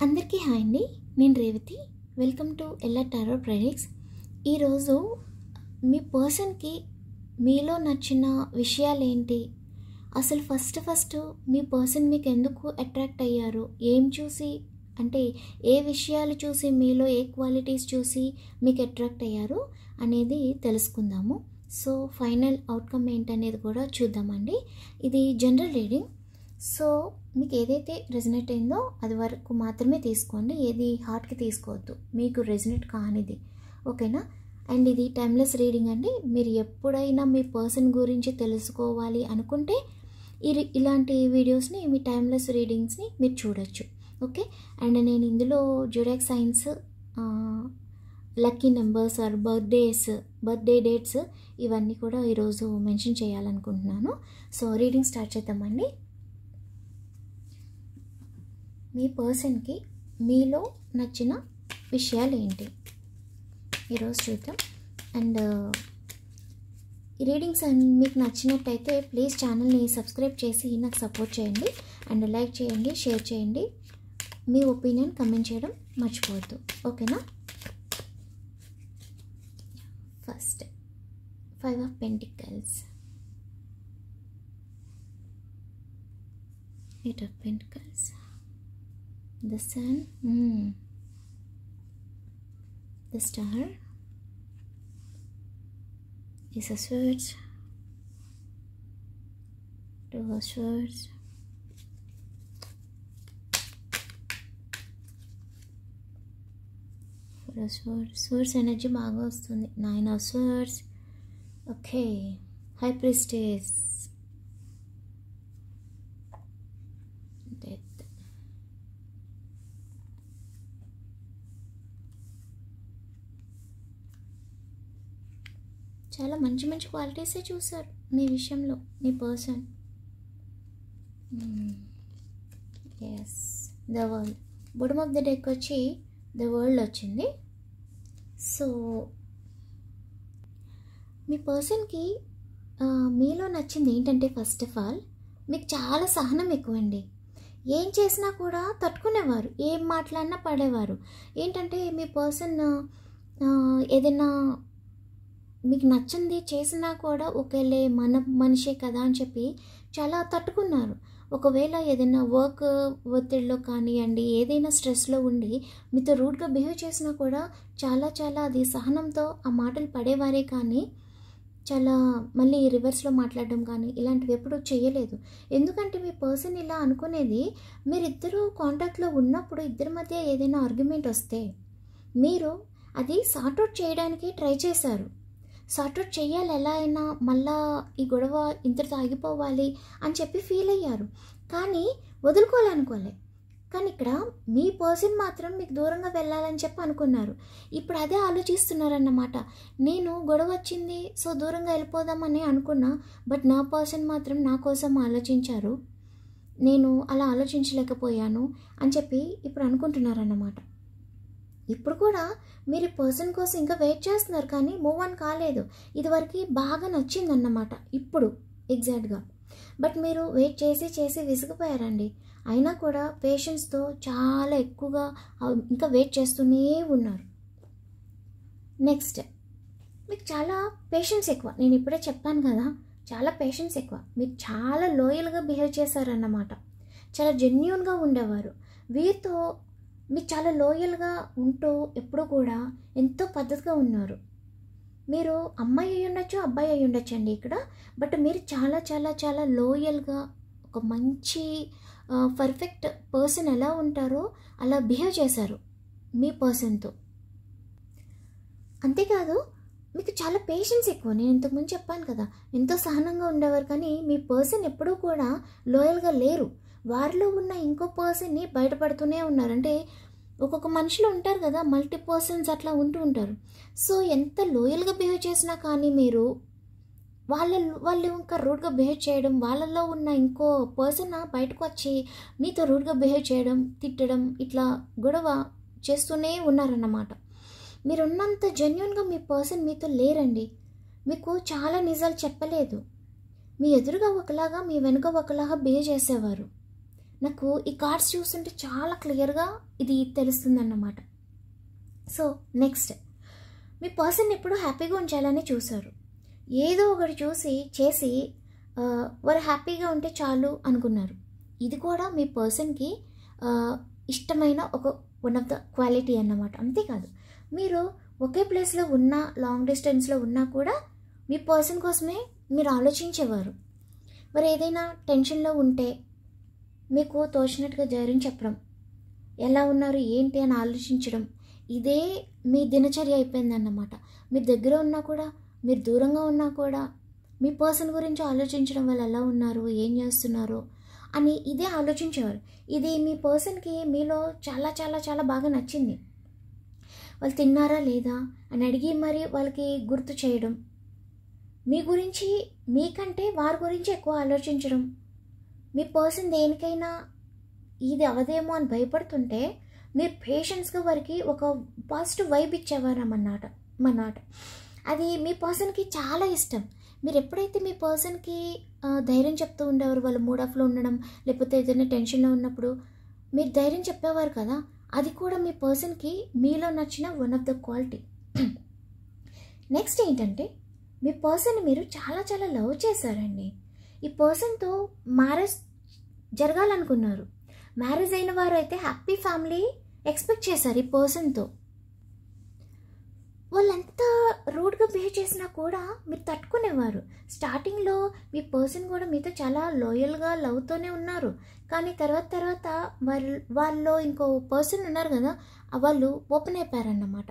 అందరికీ హాయ్ అండి. నేను Revathi. Welcome to Ella tarot ప్రెడిక్ట్స్. ఈరోజు మీ పర్సన్కి మీలో నచ్చిన విషయాలు ఏంటి, అసలు ఫస్ట్ మీ పర్సన్ మీకు ఎందుకు అట్రాక్ట్ అయ్యారు, ఏం చూసి అంటే ఏ విషయాలు చూసి మీలో ఏ క్వాలిటీస్ చూసి మీకు అట్రాక్ట్ అయ్యారు అనేది తెలుసుకుందాము. సో ఫైనల్ అవుట్కమ్ ఏంటనేది కూడా చూద్దామండి. ఇది జనరల్ రీడింగ్. సో మీకు ఏదైతే రెజనేట్ అయిందో అది వరకు మాత్రమే తీసుకోండి, ఏది హార్ట్కి తీసుకోవద్దు, మీకు రెజనేట్ కానిది, ఓకేనా. అండ్ ఇది టైమ్లెస్ రీడింగ్ అండి. మీరు ఎప్పుడైనా మీ పర్సన్ గురించి తెలుసుకోవాలి అనుకుంటే ఇలాంటి వీడియోస్ని, మీ టైమ్లెస్ రీడింగ్స్ని మీరు చూడొచ్చు, ఓకే. అండ్ నేను ఇందులో zodiac signs, lucky numbers or birthday dates ఇవన్నీ కూడా ఈరోజు మెన్షన్ చేయాలనుకుంటున్నాను. సో రీడింగ్ స్టార్ట్ చేద్దామండి. మీ పర్సన్కి మీలో నచ్చిన విషయాలు ఏంటి ఈరోజు చూద్దాం. అండ్ ఈ రీడింగ్స్ మీకు నచ్చినట్టయితే ప్లీజ్ ఛానల్ని సబ్స్క్రైబ్ చేసి నాకు సపోర్ట్ చేయండి. అండ్ లైక్ చేయండి, షేర్ చేయండి, మీ ఒపీనియన్ కమెంట్ చేయడం మర్చిపోవద్దు, ఓకేనా. First 5 of Pentacles, 8 of Pentacles, the Sun, the Star, Ace of Swords, 2 of Swords, Swords energy బాగా వస్తుంది. 9 of Swords, okay. High Priestess, Death, చాలా మంచి క్వాలిటీసే చూసారు మీ విషయంలో మీ person. Yes, the world. Bottom of the deck వచ్చి ద వరల్డ్ వచ్చింది. సో మీ పర్సన్కి మీలో నచ్చింది ఏంటంటే, ఫస్ట్ ఆఫ్ ఆల్ మీకు చాలా సహనం ఎక్కువండి. ఏం చేసినా కూడా తట్టుకునేవారు, ఏం మాట్లాడినా పడేవారు. ఏంటంటే మీ పర్సన్ ఏదైనా మీకు నచ్చింది చేసినా కూడా ఒకేలే మన మనిషే కదా అని చెప్పి చాలా తట్టుకున్నారు. ఒకవేళ ఏదైనా వర్క్ ఒత్తిడిలో కానివ్వండి, ఏదైనా స్ట్రెస్లో ఉండి మీతో రూడ్గా బిహేవ్ చేసినా కూడా చాలా అది సహనంతో ఆ మాటలు పడేవారే, కానీ చాలా మళ్ళీ రివర్స్లో మాట్లాడడం కానీ ఇలాంటివి ఎప్పుడూ చేయలేదు. ఎందుకంటే మీ పర్సన్ ఇలా అనుకునేది, మీరిద్దరూ కాంటాక్ట్లో ఉన్నప్పుడు ఇద్దరి మధ్య ఏదైనా ఆర్గ్యుమెంట్ వస్తే మీరు అది సార్ట్అవుట్ చేయడానికి ట్రై చేశారు. సార్ట్అవుట్ చేయాలి, ఎలా అయినా మళ్ళా ఈ గొడవ ఇంతటితో ఆగిపోవాలి అని చెప్పి ఫీల్ అయ్యారు, కానీ వదులుకోవాలనుకోలే. కానీ ఇక్కడ మీ పర్సన్ మాత్రం మీకు దూరంగా వెళ్ళాలని చెప్పి అనుకున్నారు. ఇప్పుడు అదే ఆలోచిస్తున్నారన్నమాట. నేను గొడవ వచ్చింది సో దూరంగా వెళ్ళిపోదామని అనుకున్నా, బట్ నా పర్సన్ మాత్రం నా కోసం ఆలోచించారు, నేను అలా ఆలోచించలేకపోయాను అని చెప్పి ఇప్పుడు అనుకుంటున్నారన్నమాట. ఇప్పుడు కూడా మీరు పర్సన్ కోసం ఇంకా వెయిట్ చేస్తున్నారు, కానీ మూవ్ ఆన్ కాలేదు. ఇదివరకు బాగా నచ్చిందన్నమాట ఇప్పుడు ఎగ్జాక్ట్గా, బట్ మీరు వెయిట్ చేసి విసిగిపోయారండి. అయినా కూడా పేషెన్స్తో చాలా ఎక్కువగా ఇంకా వెయిట్ చేస్తూనే ఉన్నారు. నెక్స్ట్, మీకు చాలా పేషెన్స్ ఎక్కువ. నేను ఇప్పుడే చెప్పాను కదా, చాలా పేషెన్స్ ఎక్కువ. మీరు చాలా లోయల్గా బిహేవ్ చేశారన్నమాట. చాలా జెన్యూన్గా ఉండేవారు. వీరితో మీరు చాలా లోయల్గా ఉంటూ ఎప్పుడు కూడా ఎంతో పద్ధతిగా ఉన్నారు. మీరు అమ్మాయి అయి ఉండొచ్చు, అబ్బాయి అయి ఉండొచ్చు అండి ఇక్కడ, బట్ మీరు చాలా లోయల్గా ఒక మంచి పర్ఫెక్ట్ పర్సన్ ఎలా ఉంటారో అలా బిహేవ్ చేశారు మీ పర్సన్తో. అంతేకాదు మీకు చాలా పేషెన్స్ ఎక్కువ. నేను ఇంతకుముందు చెప్పాను కదా, ఎంతో సహనంగా ఉండేవారు, కానీ మీ పర్సన్ ఎప్పుడూ కూడా లోయల్గా లేరు. వారిలో ఉన్న ఇంకో పర్సన్ని బయటపడుతూనే ఉన్నారు. అంటే ఒక్కొక్క మనిషిలో ఉంటారు కదా, మల్టీ పర్సన్స్ అట్లా ఉంటూ ఉంటారు. సో ఎంత లోయల్గా బిహేవ్ చేసినా కానీ మీరు వాళ్ళు ఇంకా రూడ్గా బిహేవ్ చేయడం, వాళ్ళలో ఉన్న ఇంకో పర్సన్ బయటకు వచ్చి మీతో రూడ్గా బిహేవ్ చేయడం, తిట్టడం, ఇట్లా గొడవ చేస్తూనే ఉన్నారన్నమాట. మీరున్నంత జెన్యూన్గా మీ పర్సన్ మీతో లేరండి. మీకు చాలా నిజాలు చెప్పలేదు. మీ ఎదురుగా ఒకలాగా, మీ వెనుక ఒకలాగా బిహేవ్ చేసేవారు. నాకు ఈ కార్డ్స్ చూస్తుంటే చాలా క్లియర్గా ఇది తెలుస్తుందన్నమాట. సో నెక్స్ట్, మీ పర్సన్ ఎప్పుడు హ్యాపీగా ఉంచాలని చూశారు. ఏదో ఒకటి చేసి వారు హ్యాపీగా ఉంటే చాలు అనుకున్నారు. ఇది కూడా మీ పర్సన్కి ఇష్టమైన వన్ ఆఫ్ ద క్వాలిటీ అన్నమాట. అంతేకాదు, మీరు ఒకే ప్లేస్లో ఉన్నా, లాంగ్ డిస్టెన్స్లో ఉన్నా కూడా మీ పర్సన్ కోసమే మీరు ఆలోచించేవారు. మరి ఏదైనా టెన్షన్లో ఉంటే మీకు తోచినట్టుగా ధైర్యం చెప్పడం, ఎలా ఉన్నారు ఏంటి అని ఆలోచించడం, ఇదే మీ దినచర్య అయిపోయిందన్నమాట. మీరు దగ్గర ఉన్నా కూడా, మీరు దూరంగా ఉన్నా కూడా మీ పర్సన్ గురించి ఆలోచించడం, వాళ్ళు ఎలా ఉన్నారు, ఏం చేస్తున్నారు అని ఇదే ఆలోచించేవారు. ఇది మీ పర్సన్కి మీలో చాలా చాలా చాలా బాగా నచ్చింది. వాళ్ళు తిన్నారా లేదా అని అడిగి మరి వాళ్ళకి గుర్తు చేయడం, మీ గురించి మీకంటే వారి గురించి ఎక్కువ ఆలోచించడం, మీ పర్సన్ దేనికైనా ఇది అవదేమో అని భయపడుతుంటే మీరు పేషెన్స్గా వారికి ఒక పాజిటివ్ వైబ్ ఇచ్చేవారు అన్నమాట. అది మీ పర్సన్కి చాలా ఇష్టం. మీరు ఎప్పుడైతే మీ పర్సన్కి ధైర్యం చెప్తూ ఉండేవారు, వాళ్ళు మూడ్ ఆఫ్లో ఉండడం లేకపోతే ఏదైనా టెన్షన్లో ఉన్నప్పుడు మీరు ధైర్యం చెప్పేవారు కదా, అది కూడా మీ పర్సన్కి మీలో నచ్చిన one of the quality. Next ఏంటంటే, మీ పర్సన్ని మీరు చాలా చాలా లవ్ చేశారండి. ఈ పర్సన్తో మ్యారేజ్ జరగాలనుకున్నారు. మ్యారేజ్ అయిన వారు అయితే హ్యాపీ ఫ్యామిలీ ఎక్స్పెక్ట్ చేశారు ఈ పర్సన్తో. వాళ్ళంతా రూడ్గా బిహేవ్ చేసినా కూడా మీరు తట్టుకునేవారు. స్టార్టింగ్లో మీ పర్సన్ కూడా మీతో చాలా లాయల్గా లవ్తోనే ఉన్నారు. కానీ తర్వాత వాళ్ళు ఇంకో పర్సన్ ఉన్నారు కదా, వాళ్ళు ఓపెన్ అయిపోయారన్నమాట.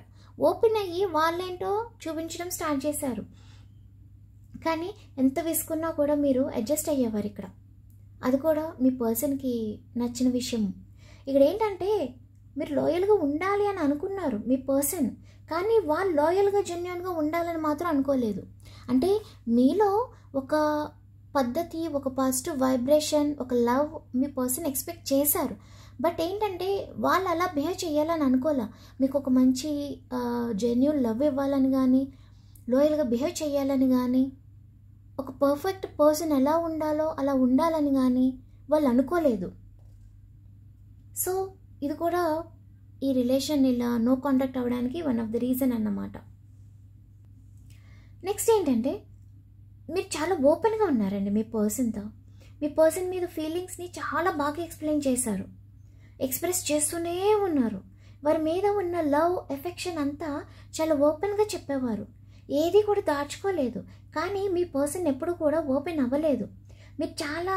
ఓపెన్ అయ్యి వాళ్ళేంటో చూపించడం స్టార్ట్ చేశారు. కానీ ఎంత విసుకున్నా కూడా మీరు అడ్జస్ట్ అయ్యేవారు ఇక్కడ. అది కూడా మీ పర్సన్కి నచ్చిన విషయం. ఇక్కడ ఏంటంటే, మీరు లాయల్గా ఉండాలి అని అనుకున్నారు మీ పర్సన్, కానీ వాళ్ళు లాయల్గా జెన్యూన్గా ఉండాలని మాత్రం అనుకోలేదు. అంటే మీలో ఒక పద్ధతి, ఒక పాజిటివ్ వైబ్రేషన్, ఒక లవ్ మీ పర్సన్ ఎక్స్పెక్ట్ చేశారు. బట్ ఏంటంటే వాళ్ళు అలా బిహేవ్ చేయాలని అనుకోలే. మీకు ఒక మంచి జెన్యూన్ లవ్ ఇవ్వాలని కానీ, లాయల్గా బిహేవ్ చేయాలని కానీ, ఒక పర్ఫెక్ట్ పర్సన్ ఎలా ఉండాలో అలా ఉండాలని కానీ వాళ్ళు అనుకోలేదు. సో ఇది కూడా ఈ రిలేషన్ ఇలా నో కాంటాక్ట్ అవ్వడానికి వన్ ఆఫ్ ద రీజన్ అన్నమాట. నెక్స్ట్ ఏంటంటే, మీరు చాలా ఓపెన్గా ఉన్నారండి మీ పర్సన్తో. మీ పర్సన్ మీద ఫీలింగ్స్ని చాలా బాగా ఎక్స్ప్రెస్ చేస్తూనే ఉన్నారు. వారి మీద ఉన్న లవ్, ఎఫెక్షన్ అంతా చాలా ఓపెన్గా చెప్పేవారు. ఏది కూడా దాచుకోలేదు. కానీ మీ పర్సన్ ఎప్పుడు కూడా ఓపెన్ అవ్వలేదు. మీరు చాలా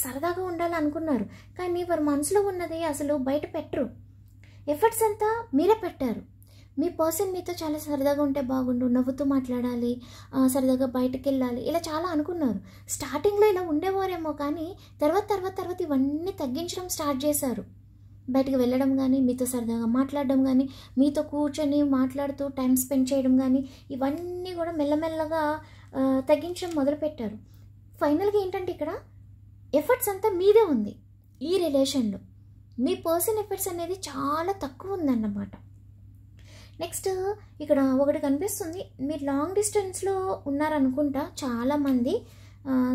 సరదాగా ఉండాలనుకున్నారు, కానీ వారి మనసులో ఉన్నది అసలు బయట పెట్టరు. ఎఫర్ట్స్ అంతా మీరే పెట్టారు. మీ పర్సన్ మీతో చాలా సరదాగా ఉంటే బాగుండు, నవ్వుతూ మాట్లాడాలి, సరదాగా బయటకు వెళ్ళాలి, ఇలా చాలా అనుకున్నారు. స్టార్టింగ్లో ఇలా ఉండేవారేమో, కానీ తర్వాత ఇవన్నీ తగ్గించడం స్టార్ట్ చేశారు. బయటకు వెళ్ళడం కానీ, మీతో సరదాగా మాట్లాడడం కానీ, మీతో కూర్చొని మాట్లాడుతూ టైం స్పెండ్ చేయడం కానీ, ఇవన్నీ కూడా మెల్లమెల్లగా తగ్గించడం మొదలుపెట్టారు. ఫైనల్గా ఏంటంటే, ఇక్కడ ఎఫర్ట్స్ అంతా మీదే ఉంది. ఈ రిలేషన్లో మీ పర్సన్ ఎఫర్ట్స్ అనేది చాలా తక్కువ ఉందన్నమాట. నెక్స్ట్ ఇక్కడ ఒకటి కనిపిస్తుంది, మీరు లాంగ్ డిస్టెన్స్లో ఉన్నారనుకుంటా చాలామంది.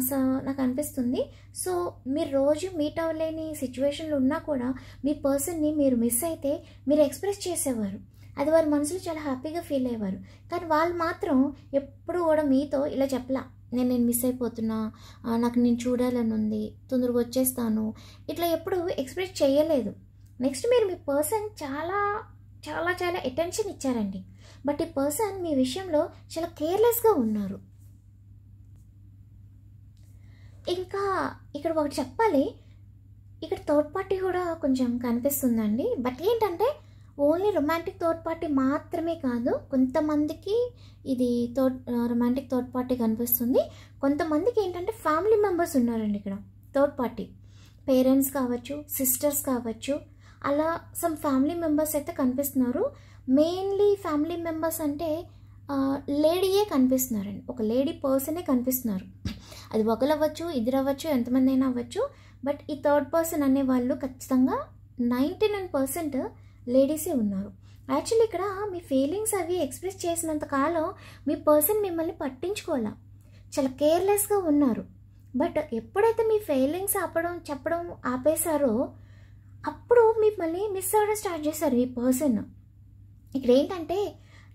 సో నాకు అనిపిస్తుంది, సో మీరు రోజు మీట్ అవ్వలేని సిచ్యువేషన్లో ఉన్నా కూడా మీ పర్సన్ని మీరు మిస్ అయితే మీరు ఎక్స్ప్రెస్ చేసేవారు. అది వారి మనసులో చాలా హ్యాపీగా ఫీల్ అయ్యేవారు. కానీ వాళ్ళు మాత్రం ఎప్పుడు కూడా మీతో ఇలా చెప్పలా, నేను మిస్ అయిపోతున్నా, నాకు నేను చూడాలని ఉంది, తొందరగా వచ్చేస్తాను, ఇట్లా ఎప్పుడు ఎక్స్ప్రెస్ చేయలేదు. నెక్స్ట్ మీరు మీ పర్సన్ చాలా చాలా చాలా అటెన్షన్ ఇచ్చారండి. బట్ ఈ పర్సన్ మీ విషయంలో చాలా కేర్లెస్గా ఉన్నారు. ఇంకా ఇక్కడ ఒకటి చెప్పాలి, ఇక్కడ థర్డ్ పార్టీ కూడా కొంచెం కనిపిస్తుందండి. బట్ ఏంటంటే ఓన్లీ రొమాంటిక్ థర్డ్ పార్టీ మాత్రమే కాదు, కొంతమందికి ఇది రొమాంటిక్ థర్డ్ పార్టీ కనిపిస్తుంది. కొంతమందికి ఏంటంటే ఫ్యామిలీ మెంబర్స్ ఉన్నారండి ఇక్కడ. థర్డ్ పార్టీ పేరెంట్స్ కావచ్చు, సిస్టర్స్ కావచ్చు, అలా సమ్ ఫ్యామిలీ మెంబర్స్ అయితే కనిపిస్తున్నారు. మెయిన్లీ ఫ్యామిలీ మెంబర్స్ అంటే లేడీయే కనిపిస్తున్నారండి, ఒక లేడీ పర్సనే కనిపిస్తున్నారు. అది ఒకరు అవ్వచ్చు, ఇద్దరు అవ్వచ్చు, ఎంతమంది అయినా అవ్వచ్చు. బట్ ఈ థర్డ్ పర్సన్ అనే వాళ్ళు ఖచ్చితంగా 99% లేడీసే ఉన్నారు. యాక్చువల్లీ ఇక్కడ మీ ఫీలింగ్స్ అవి ఎక్స్ప్రెస్ చేసినంత కాలం మీ పర్సన్ మిమ్మల్ని పట్టించుకోవాలా, చాలా కేర్లెస్గా ఉన్నారు. బట్ ఎప్పుడైతే మీ ఫెయిలింగ్స్ చెప్పడం ఆపేశారో అప్పుడు మిమ్మల్ని మిస్ అవ్వడం స్టార్ట్ చేశారు ఈ పర్సన్. ఇక్కడ ఏంటంటే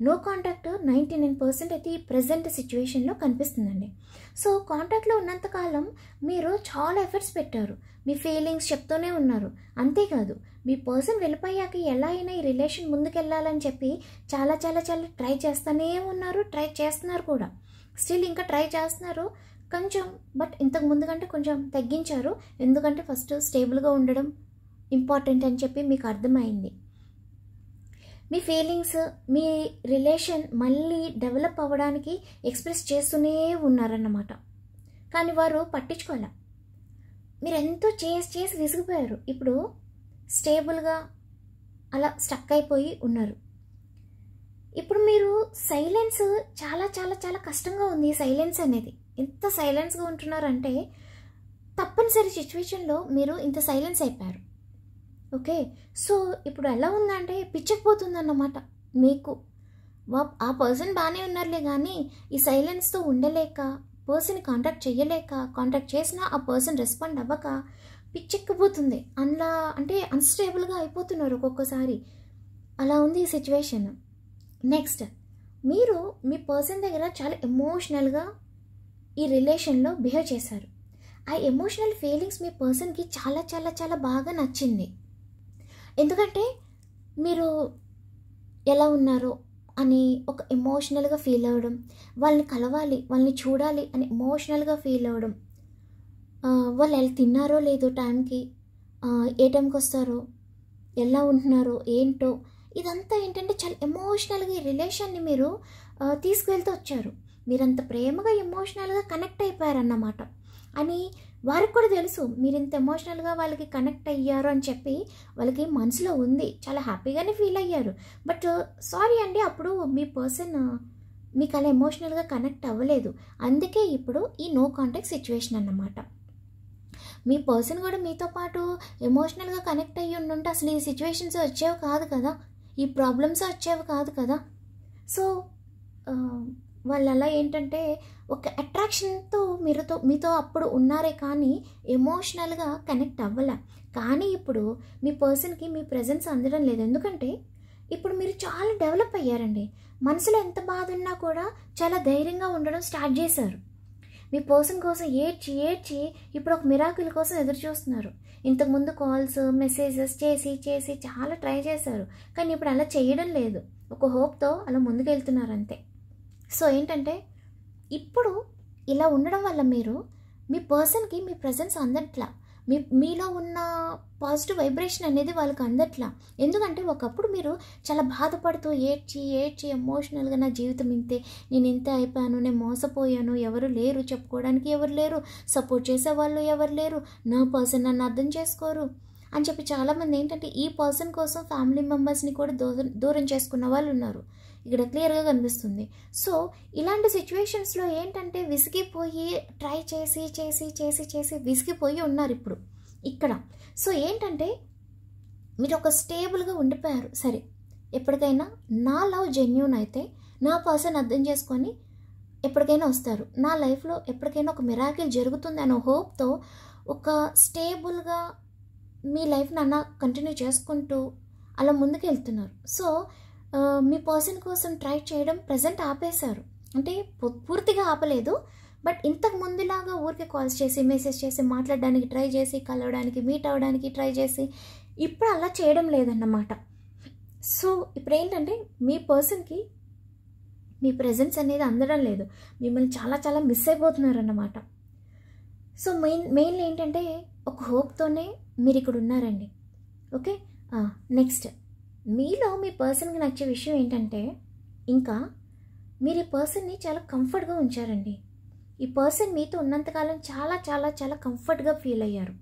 నో కాంటాక్ట్ 99% అయితే ఈ ప్రజెంట్ సిచ్యువేషన్లో కనిపిస్తుందండి. సో కాంటాక్ట్లో ఉన్నంతకాలం మీరు చాలా ఎఫర్ట్స్ పెట్టారు, మీ ఫీలింగ్స్ చెప్తూనే ఉన్నారు. అంతేకాదు మీ పర్సన్ వెళ్ళిపోయాక ఎలా అయినా ఈ రిలేషన్ ముందుకెళ్ళాలని చెప్పి చాలా చాలా చాలా ట్రై చేస్తూనే ఉన్నారు, ట్రై చేస్తున్నారు కూడా. స్టిల్ ఇంకా ట్రై చేస్తున్నారు కొంచెం, బట్ ఇంతకు ముందు కంటే కొంచెం తగ్గించారు. ఎందుకంటే ఫస్ట్ స్టేబుల్గా ఉండడం ఇంపార్టెంట్ అని చెప్పి మీకు అర్థమైంది. మీ ఫీలింగ్స్, మీ రిలేషన్ మళ్ళీ డెవలప్ అవ్వడానికి ఎక్స్ప్రెస్ చేస్తూనే ఉన్నారన్నమాట. కానీ వారు పట్టించుకోలే. మీరు ఎంతో చేసి విసిగిపోయారు. ఇప్పుడు స్టేబుల్గా అలా స్టక్ అయిపోయి ఉన్నారు. ఇప్పుడు మీరు సైలెన్స్ చాలా చాలా చాలా కష్టంగా ఉంది. ఈ సైలెన్స్ అనేది ఎంత సైలెన్స్గా ఉంటున్నారంటే తప్పనిసరి సిచ్యువేషన్లో మీరు ఇంత సైలెన్స్ అయిపోయారు. ఓకే, సో ఇప్పుడు ఎలా ఉందంటే పిచ్చకపోతుందన్నమాట మీకు. ఆ పర్సన్ బాగానే ఉన్నారులే, కానీ ఈ సైలెన్స్తో ఉండలేక, పర్సన్ కాంటాక్ట్ చేయలేక, కాంటాక్ట్ చేసినా ఆ పర్సన్ రెస్పాండ్ అవ్వక పిచ్చెక్కిపోతుంది. అందులో అంటే అన్స్టేబుల్గా అయిపోతున్నారు ఒక్కొక్కసారి. అలా ఉంది ఈ సిచ్యువేషన్. నెక్స్ట్, మీరు మీ పర్సన్ దగ్గర చాలా ఎమోషనల్గా ఈ రిలేషన్లో బిహేవ్ చేశారు. ఆ ఎమోషనల్ ఫీలింగ్స్ మీ పర్సన్కి చాలా చాలా చాలా బాగా నచ్చింది. ఎందుకంటే మీరు ఎలా ఉన్నారో అని ఒక ఎమోషనల్గా ఫీల్ అవ్వడం, వాళ్ళని కలవాలి, వాళ్ళని చూడాలి అని ఎమోషనల్గా ఫీల్ అవ్వడం, వాళ్ళు ఎలా తిన్నారో లేదో టైంకి, ఏ టైంకి వస్తారో, ఎలా ఉంటున్నారో ఏంటో, ఇదంతా ఏంటంటే చాలా ఎమోషనల్గా ఈ రిలేషన్ని మీరు తీసుకువెళ్తూ వచ్చారు. మీరంత ప్రేమగా ఎమోషనల్గా కనెక్ట్ అయిపోయారన్నమాట. అని వారికి కూడా తెలుసు మీరు ఇంత ఎమోషనల్గా వాళ్ళకి కనెక్ట్ అయ్యారు అని చెప్పి వాళ్ళకి మనసులో ఉంది. చాలా హ్యాపీగానే ఫీల్ అయ్యారు. బట్ సారీ అండి, అప్పుడు మీ పర్సన్ మీకు అలా ఎమోషనల్గా కనెక్ట్ అవ్వలేదు. అందుకే ఇప్పుడు ఈ నో కాంటాక్ట్ సిచ్యువేషన్ అన్నమాట. మీ పర్సన్ కూడా మీతో పాటు ఎమోషనల్గా కనెక్ట్ అయ్యి ఉండుంటే అసలు ఈ సిచ్యువేషన్స్ వచ్చేవి కాదు కదా, ఈ ప్రాబ్లమ్స్ వచ్చేవి కాదు కదా. సో వాళ్ళు అలా ఏంటంటే ఒక అట్రాక్షన్తో మీతో అప్పుడు ఉన్నారే కానీ ఎమోషనల్గా కనెక్ట్ అవ్వలే. కానీ ఇప్పుడు మీ పర్సన్కి మీ ప్రెజెన్స్ అందడం లేదు. ఎందుకంటే ఇప్పుడు మీరు చాలా డెవలప్ అయ్యారండి. మనసులో ఎంత బాధ ఉన్నా కూడా చాలా ధైర్యంగా ఉండడం స్టార్ట్ చేశారు. మీ పర్సన్ కోసం ఏడ్చి ఇప్పుడు ఒక మిరాకిల్ కోసం ఎదురు చూస్తున్నారు. ఇంతకుముందు కాల్స్ మెసేజెస్ చేసి చాలా ట్రై చేశారు, కానీ ఇప్పుడు అలా చేయడం లేదు. ఒక హోప్తో అలా ముందుకెళ్తున్నారు అంతే. సో ఏంటంటే ఇప్పుడు ఇలా ఉండడం వల్ల మీరు మీ పర్సన్కి మీ ప్రెజెన్స్ అందట్లా, మీలో ఉన్న పాజిటివ్ వైబ్రేషన్ అనేది వాళ్ళకి అందట్లా. ఎందుకంటే ఒకప్పుడు మీరు చాలా బాధపడుతూ ఏడ్చి ఎమోషనల్గా నా జీవితం ఇంతే, నేను ఇంతే అయిపోయాను, నేను మోసపోయాను, ఎవరు లేరు చెప్పుకోవడానికి, ఎవరు లేరు సపోర్ట్ చేసేవాళ్ళు, ఎవరు లేరు, నా పర్సన్ నన్ను అర్థం చేసుకోరు అని చెప్పి చాలామంది ఏంటంటే ఈ పర్సన్ కోసం ఫ్యామిలీ మెంబర్స్ని కూడా దూరం చేసుకున్న వాళ్ళు ఉన్నారు. ఇక్కడ క్లియర్గా కనిపిస్తుంది. సో ఇలాంటి సిచ్యువేషన్స్లో ఏంటంటే విసిగిపోయి ట్రై చేసి విసిగిపోయి ఉన్నారు ఇప్పుడు ఇక్కడ. సో ఏంటంటే మీరు ఒక స్టేబుల్గా ఉండిపోయారు. సరే, ఎప్పటికైనా నా లవ్ జెన్యూన్ అయితే నా పర్సన్ అర్థం చేసుకొని ఎప్పటికైనా వస్తారు, నా లైఫ్లో ఎప్పటికైనా ఒక మిరాకిల్ జరుగుతుంది అనే హోప్తో ఒక స్టేబుల్గా మీ లైఫ్ని అన్న కంటిన్యూ చేసుకుంటూ అలా ముందుకు వెళ్తున్నారు. సో మీ పర్సన్ కోసం ట్రై చేయడం ప్రజెంట్ ఆపేశారు. అంటే పూర్తిగా ఆపలేదు, బట్ ఇంతకు ముందులాగా ఊరికే కాల్స్ చేసి మెసేజ్ చేసి మాట్లాడడానికి ట్రై చేసి కలవడానికి మీట్ అవ్వడానికి ట్రై చేసి ఇప్పుడు అలా చేయడం లేదన్నమాట. సో ఇప్పుడు ఏంటంటే మీ పర్సన్కి మీ ప్రెజెన్స్ అనేది అందడం లేదు, మిమ్మల్ని చాలా చాలా మిస్ అయిపోతున్నారు అన్నమాట. సో మెయిన్లీ ఏంటంటే ఒక హోప్తోనే మీరు ఇక్కడ ఉన్నారండి. ఓకే, నెక్స్ట్ మీలో మీ పర్సన్కి నచ్చే విషయం ఏంటంటే ఇంకా మీరు ఈ పర్సన్ని చాలా కంఫర్ట్గా ఉంచారండి. ఈ పర్సన్ మీతో ఉన్నంతకాలం చాలా చాలా చాలా కంఫర్ట్గా ఫీల్ అయ్యారు.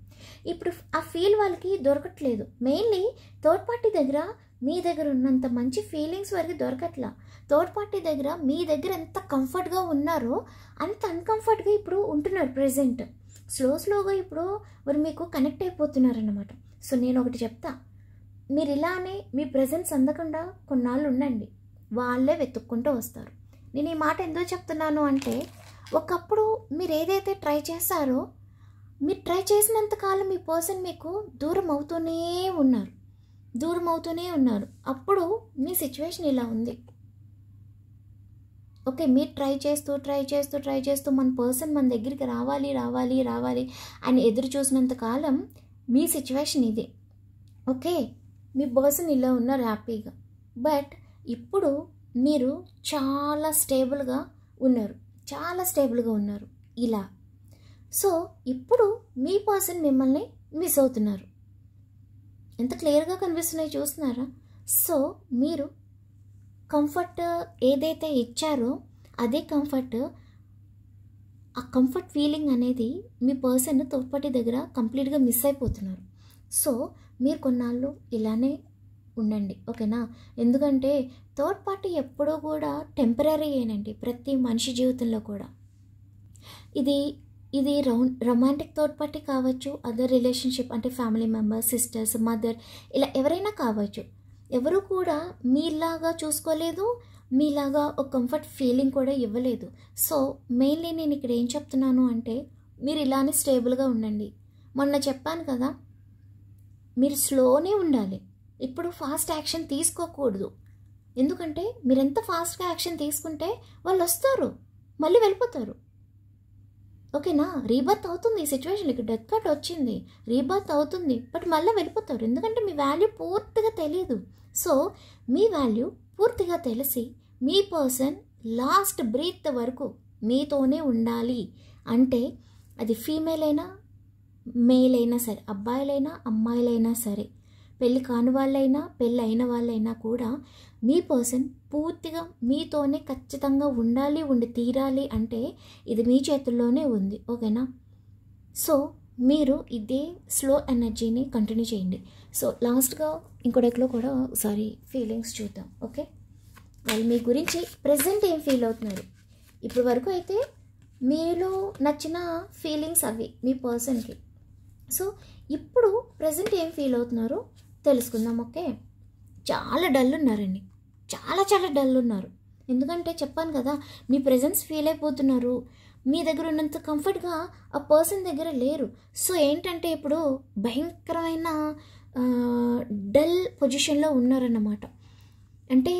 ఇప్పుడు ఆ ఫీల్ వాళ్ళకి దొరకట్లేదు. మెయిన్లీ థర్డ్ పార్టీ దగ్గర మీ దగ్గర ఉన్నంత మంచి ఫీలింగ్స్ వరకు దొరకట్లా. థర్డ్ పార్టీ దగ్గర మీ దగ్గర ఎంత కంఫర్ట్గా ఉన్నారో అంత అన్కంఫర్ట్గా ఇప్పుడు ఉంటున్నారు ప్రెజెంట్. స్లోగా ఇప్పుడు వారు మీకు కనెక్ట్ అయిపోతున్నారన్నమాట. సో నేను ఒకటి చెప్తా, మీరు ఇలానే మీ ప్రెజెన్స్ అందకుండా కొన్నాళ్ళు ఉండండి, వాళ్ళే వెతుక్కుంటూ వస్తారు. నేను ఈ మాట ఎందుకు చెప్తున్నాను అంటే ఒకప్పుడు మీరు ఏదైతే ట్రై చేస్తారో, మీరు ట్రై చేసినంతకాలం మీ పర్సన్ మీకు దూరం అవుతూనే ఉన్నారు. అప్పుడు మీ సిచ్యువేషన్ ఇలా ఉంది. ఓకే, మీరు ట్రై చేస్తూ మన పర్సన్ మన దగ్గరికి రావాలి అని ఎదురు చూసినంత కాలం మీ సిచ్యువేషన్ ఇది. ఓకే, మీ పర్సన్ ఇలా ఉన్నారు హ్యాపీగా. బట్ ఇప్పుడు మీరు చాలా స్టేబుల్గా ఉన్నారు ఇలా. సో ఇప్పుడు మీ పర్సన్ మిమ్మల్ని మిస్ అవుతున్నారు. ఎంత క్లియర్గా కనిపిస్తున్నాయి చూస్తున్నారా? సో మీరు కంఫర్ట్ ఏదైతే ఇచ్చారో అదే ఆ కంఫర్ట్ ఫీలింగ్ అనేది మీ పర్సన్ థర్డ్ పార్టీ దగ్గర కంప్లీట్గా మిస్ అయిపోతున్నారు. సో మీరు కొన్నాళ్ళు ఇలానే ఉండండి, ఓకేనా? ఎందుకంటే థర్డ్ పార్టీ ఎప్పుడూ కూడా టెంపరీ ఏనండి ప్రతి మనిషి జీవితంలో కూడా. ఇది రొమాంటిక్ థర్డ్ పార్టీ కావచ్చు, అదర్ రిలేషన్షిప్ అంటే ఫ్యామిలీ మెంబర్స్, సిస్టర్స్, మదర్, ఇలా ఎవరైనా కావచ్చు. ఎవరు కూడా మీలాగా చూసుకోలేదు, మీలాగా ఒక కంఫర్ట్ ఫీలింగ్ కూడా ఇవ్వలేదు. సో మెయిన్లీ నేను ఇక్కడ ఏం చెప్తున్నాను అంటే మీరు ఇలానే స్టేబుల్గా ఉండండి. మొన్న చెప్పాను కదా, మీరు స్లోనే ఉండాలి. ఇప్పుడు ఫాస్ట్ యాక్షన్ తీసుకోకూడదు. ఎందుకంటే మీరు ఎంత ఫాస్ట్గా యాక్షన్ తీసుకుంటే వాళ్ళు వస్తారు, మళ్ళీ వెళ్ళిపోతారు. ఓకేనా? రీబర్త్ అవుతుంది ఈ సిచ్యువేషన్. ఇక్కడ డెత్ కార్డ్ వచ్చింది, రీబర్త్ అవుతుంది, బట్ మళ్ళీ వెళ్ళిపోతారు. ఎందుకంటే మీ వాల్యూ పూర్తిగా తెలియదు. సో మీ వాల్యూ పూర్తిగా తెలిసి మీ పర్సన్ లాస్ట్ బ్రీత్ వరకు మీతోనే ఉండాలి అంటే అది ఫీమేల్ అయినా మేల్ అయినా సరే, అబ్బాయిలైనా అమ్మాయిలైనా సరే, పెళ్ళి కాని వాళ్ళైనా పెళ్ళి అయిన వాళ్ళైనా కూడా మీ పర్సన్ పూర్తిగా మీతోనే ఖచ్చితంగా ఉండి తీరాలి అంటే ఇది మీ చేతుల్లోనే ఉంది. ఓకేనా? సో మీరు ఇదే స్లో ఎనర్జీని కంటిన్యూ చేయండి. సో లాస్ట్గా ఇంకోటిలో కూడా ఒకసారి ఫీలింగ్స్ చూద్దాం. ఓకే, వాళ్ళు మీ గురించి ప్రజెంట్ ఏం ఫీల్ అవుతున్నారు? ఇప్పటి వరకు అయితే మీలో నచ్చిన ఫీలింగ్స్ అవి మీ పర్సన్కి. సో ఇప్పుడు ప్రజెంట్ ఏం ఫీల్ అవుతున్నారో తెలుసుకుందాం. ఓకే, చాలా డల్ ఉన్నారండి, చాలా డల్ ఉన్నారు. ఎందుకంటే చెప్పాను కదా, మీ ప్రెజెన్స్ ఫీల్ అయిపోతున్నారు. మీ దగ్గర ఉన్నంత కంఫర్ట్గా ఆ పర్సన్ దగ్గర లేరు. సో ఏంటంటే ఇప్పుడు భయంకరమైన డల్ పొజిషన్లో ఉన్నారన్నమాట. అంటే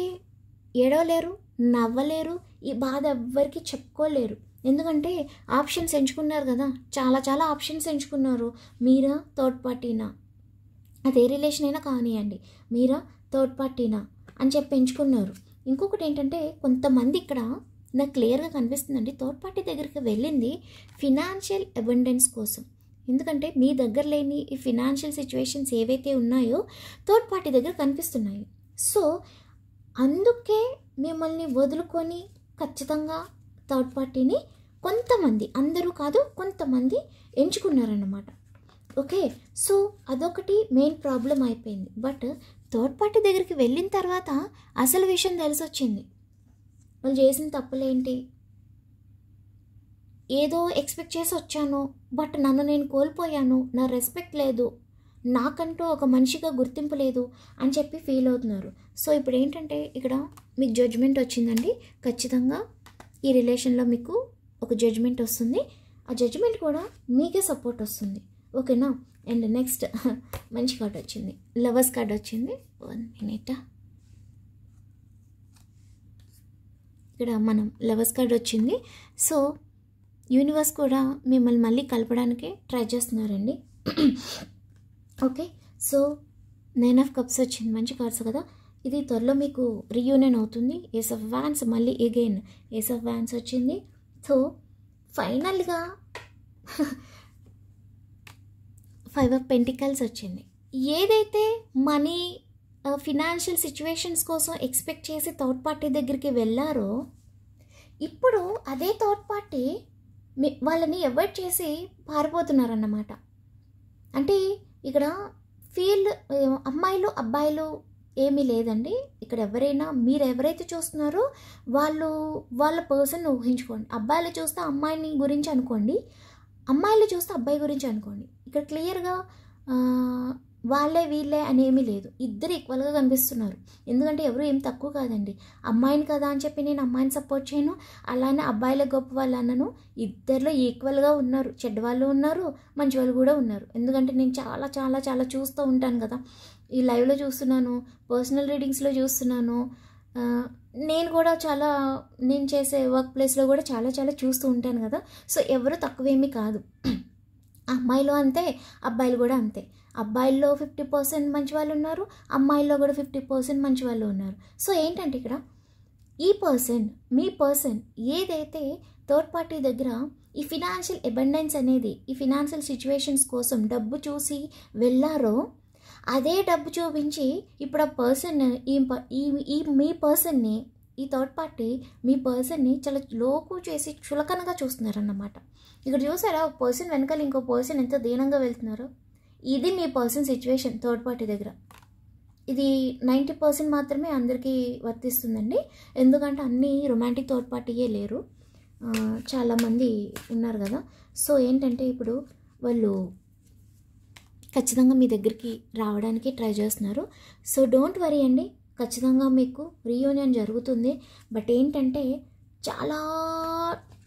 ఏడవలేరు, నవ్వలేరు, ఈ బాధ ఎవ్వరికి చెప్పుకోలేరు. ఎందుకంటే ఆప్షన్స్ ఎంచుకున్నారు కదా, చాలా ఆప్షన్స్ ఎంచుకున్నారు. మీరా థర్డ్ పార్టీనా, అదే రిలేషన్ అయినా కానివ్వండి, మీరా థర్డ్ పార్టీనా అని చెప్పి ఎంచుకున్నారు. ఇంకొకటి ఏంటంటే కొంతమంది ఇక్కడ నాకు క్లియర్గా కనిపిస్తుందండి, థర్డ్ పార్టీ దగ్గరికి వెళ్ళింది ఫినాన్షియల్ అబండెన్స్ కోసం. ఎందుకంటే మీ దగ్గర లేని ఈ ఫినాన్షియల్ సిచ్యువేషన్స్ ఏవైతే ఉన్నాయో థర్డ్ పార్టీ దగ్గర కనిపిస్తున్నాయి. సో అందుకే మిమ్మల్ని వదులుకొని ఖచ్చితంగా థర్డ్ పార్టీని కొంతమంది, అందరూ కాదు కొంతమంది ఎంచుకున్నారన్నమాట. ఓకే, సో అదొకటి మెయిన్ ప్రాబ్లం అయిపోయింది. బట్ థర్డ్ పార్టీ దగ్గరికి వెళ్ళిన తర్వాత అసలు విషయం తెలిసొచ్చింది. వాళ్ళు చేసిన తప్పులేంటి, ఏదో ఎక్స్పెక్ట్ చేసి వచ్చాను బట్ నన్ను నేను కోల్పోయాను, నా రెస్పెక్ట్ లేదు, నాకంటూ ఒక మనిషిగా గుర్తింపు లేదు అని చెప్పి ఫీల్ అవుతున్నారు. సో ఇప్పుడు ఏంటంటే ఇక్కడ మీకు జడ్జ్మెంట్ వచ్చిందండి. ఖచ్చితంగా ఈ రిలేషన్లో మీకు ఒక జడ్జ్మెంట్ వస్తుంది. ఆ జడ్జ్మెంట్ కూడా మీకే సపోర్ట్ వస్తుంది. ఓకేనా? అండ్ నెక్స్ట్ మంచి కార్డ్ వచ్చింది, లవర్స్ కార్డ్ వచ్చింది. 1 minute. ఇక్కడ మనం లవర్స్ కార్డ్ వచ్చింది. సో యూనివర్స్ కూడా మిమ్మల్ని మళ్ళీ కలపడానికి ట్రై చేస్తున్నారండి. ఓకే, సో 9 of Cups వచ్చింది, మంచి కార్డ్స్ కదా. ఇది త్వరలో మీకు రీయూనియన్ అవుతుంది. ఏస్ ఆఫ్ వ్యాన్స్, మళ్ళీ అగైన్ ఏస్ ఆఫ్ వ్యాన్స్ వచ్చింది. సో ఫైనల్గా 5 of Pentacles వచ్చింది. ఏదైతే మనీ ఫినాన్షియల్ సిచ్యువేషన్స్ కోసం ఎక్స్పెక్ట్ చేసి థర్డ్ పార్టీ దగ్గరికి వెళ్ళారో ఇప్పుడు అదే థర్డ్ పార్టీ వాళ్ళని అవాయిడ్ చేసి పారిపోతున్నారన్నమాట. అంటే ఇక్కడ అమ్మాయిలు అబ్బాయిలు ఏమీ లేదండి. ఇక్కడ మీరు ఎవరైతే చూస్తున్నారో వాళ్ళ పర్సన్ ఊహించుకోండి. అబ్బాయిలు చూస్తే అమ్మాయిని గురించి అనుకోండి, అమ్మాయిలు చూస్తే అబ్బాయి గురించి అనుకోండి. ఇక్కడ క్లియర్గా వాళ్ళే వీళ్ళే అనేమీ లేదు, ఇద్దరు ఈక్వల్గా కనిపిస్తున్నారు. ఎందుకంటే ఎవరు ఏం తక్కువ కాదండి. అమ్మాయిని కదా అని చెప్పి నేను అమ్మాయిని సపోర్ట్ చేయను, అలానే అబ్బాయిల గొప్ప వాళ్ళు అన్నను. ఇద్దరిలో ఈక్వల్గా ఉన్నారు, చెడ్డవాళ్ళు ఉన్నారు, మంచి వాళ్ళు కూడా ఉన్నారు. ఎందుకంటే నేను చాలా చాలా చాలా చూస్తూ ఉంటాను కదా, ఈ లైవ్లో చూస్తున్నాను, పర్సనల్ రీడింగ్స్లో చూస్తున్నాను, నేను కూడా చాలా నేను చేసే వర్క్ ప్లేస్లో కూడా చాలా చాలా చూస్తూ ఉంటాను కదా. సో ఎవరు తక్కువేమీ కాదు, అమ్మాయిలు అంతే, అబ్బాయిలు కూడా అంతే. అబ్బాయిల్లో 50% మంచి వాళ్ళు ఉన్నారు, అమ్మాయిల్లో కూడా 50% మంచి వాళ్ళు ఉన్నారు. సో ఏంటంటే ఇక్కడ ఈ పర్సన్, మీ పర్సన్ ఏదైతే థర్డ్ పార్టీ దగ్గర ఈ ఫినాన్షియల్ అబండెన్స్ అనేది, ఈ ఫినాన్షియల్ సిచ్యువేషన్స్ కోసం డబ్బు చూసి వెళ్ళారో, అదే డబ్బు చూపించి ఇప్పుడు ఆ పర్సన్ ఈ మీ పర్సన్ని, ఈ థర్డ్ పార్టీ మీ పర్సన్ని చాలా లోకు చేసి చులకనగా చూస్తున్నారన్నమాట. ఇక్కడ చూసారా, ఒక పర్సన్ వెనకాల ఇంకో పర్సన్ ఎంత దీనంగా వెళ్తున్నారో. ఇది మీ పర్సన్ సిచ్యువేషన్ థర్డ్ పార్టీ దగ్గర. ఇది 90% మాత్రమే అందరికీ వర్తిస్తుందండి, ఎందుకంటే అన్నీ రొమాంటిక్ థర్డ్ పార్టీయే లేరు, చాలామంది ఉన్నారు కదా. సో ఏంటంటే ఇప్పుడు వాళ్ళు ఖచ్చితంగా మీ దగ్గరికి రావడానికి ట్రై చేస్తున్నారు. సో డోంట్ వరీ అండి, ఖచ్చితంగా మీకు రీయూనియన్ జరుగుతుంది. బట్ ఏంటంటే చాలా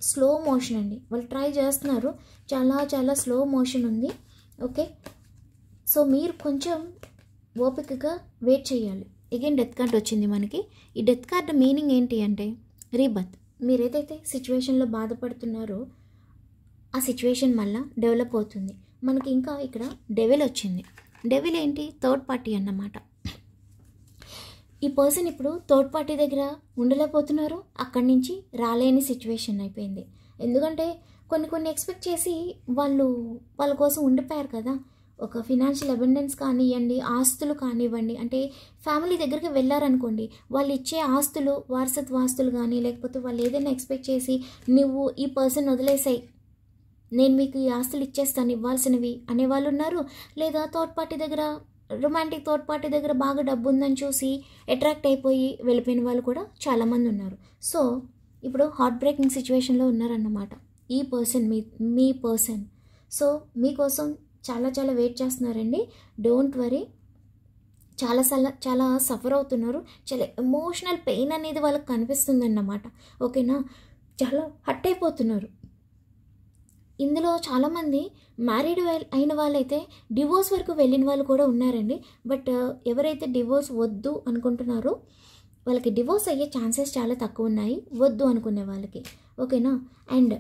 స్లో మోషన్ అండి, వాళ్ళు ట్రై చేస్తున్నారు, చాలా చాలా స్లో మోషన్ ఉంది. ఓకే, సో మీరు కొంచెం ఓపికగా వెయిట్ చేయాలి. అగైన్ డెత్ కార్డ్ వచ్చింది మనకి. ఈ డెత్ కార్డ్ మీనింగ్ ఏంటి అంటే రీబర్త్. మీరు ఏదైతే సిచ్యువేషన్లో బాధపడుతున్నారో ఆ సిచ్యువేషన్ మళ్ళీ డెవలప్ అవుతుంది. మనకి ఇంకా ఇక్కడ డెవిల్ వచ్చింది. డెవిల్ ఏంటి? థర్డ్ పార్టీ అన్నమాట. ఈ పర్సన్ ఇప్పుడు థర్డ్ పార్టీ దగ్గర ఉండలేకపోతున్నారు, అక్కడి నుంచి రాలేని సిచ్యువేషన్ అయిపోయింది. ఎందుకంటే కొన్ని ఎక్స్పెక్ట్ చేసి వాళ్ళ కోసం ఉండిపోయారు కదా. ఒక ఫినాన్షియల్ అబండెన్స్ కానివ్వండి, ఆస్తులు కానివ్వండి, అంటే ఫ్యామిలీ దగ్గరికి వెళ్ళారనుకోండి, వాళ్ళు ఇచ్చే ఆస్తులు, వారసత్వ ఆస్తులు కానీ, లేకపోతే వాళ్ళు ఏదైనా ఎక్స్పెక్ట్ చేసి నువ్వు ఈ పర్సన్ వదిలేసాయి, నేను మీకు ఈ ఆస్తులు ఇచ్చేస్తాను ఇవ్వాల్సినవి అనేవాళ్ళు ఉన్నారు. లేదా థర్డ్ పార్టీ దగ్గర, రొమాంటిక్ థర్డ్ పార్టీ దగ్గర బాగా డబ్బు ఉందని చూసి అట్రాక్ట్ అయిపోయి వెళ్ళిపోయిన వాళ్ళు కూడా చాలామంది ఉన్నారు. సో ఇప్పుడు హార్ట్ బ్రేకింగ్ సిచ్యువేషన్లో ఉన్నారన్నమాట ఈ పర్సన్, మీ పర్సన్. సో మీకోసం చాలా చాలా వెయిట్ చేస్తున్నారండి. డోంట్ వరీ, చాలా సఫర్ అవుతున్నారు, చాలా ఎమోషనల్ పెయిన్ అనేది వాళ్ళకి కనిపిస్తుందన్నమాట. ఓకేనా, చాలా హర్ట్ అయిపోతున్నారు. ఇందులో చాలామంది మ్యారీడ్ అయిన వాళ్ళైతే డివోర్స్ వరకు వెళ్ళిన వాళ్ళు కూడా ఉన్నారండి. బట్ ఎవరైతే డివోర్స్ వద్దు అనుకుంటున్నారో వాళ్ళకి డివోర్స్ అయ్యే ఛాన్సెస్ చాలా తక్కువ ఉన్నాయి, వద్దు అనుకునే వాళ్ళకి. ఓకేనా, and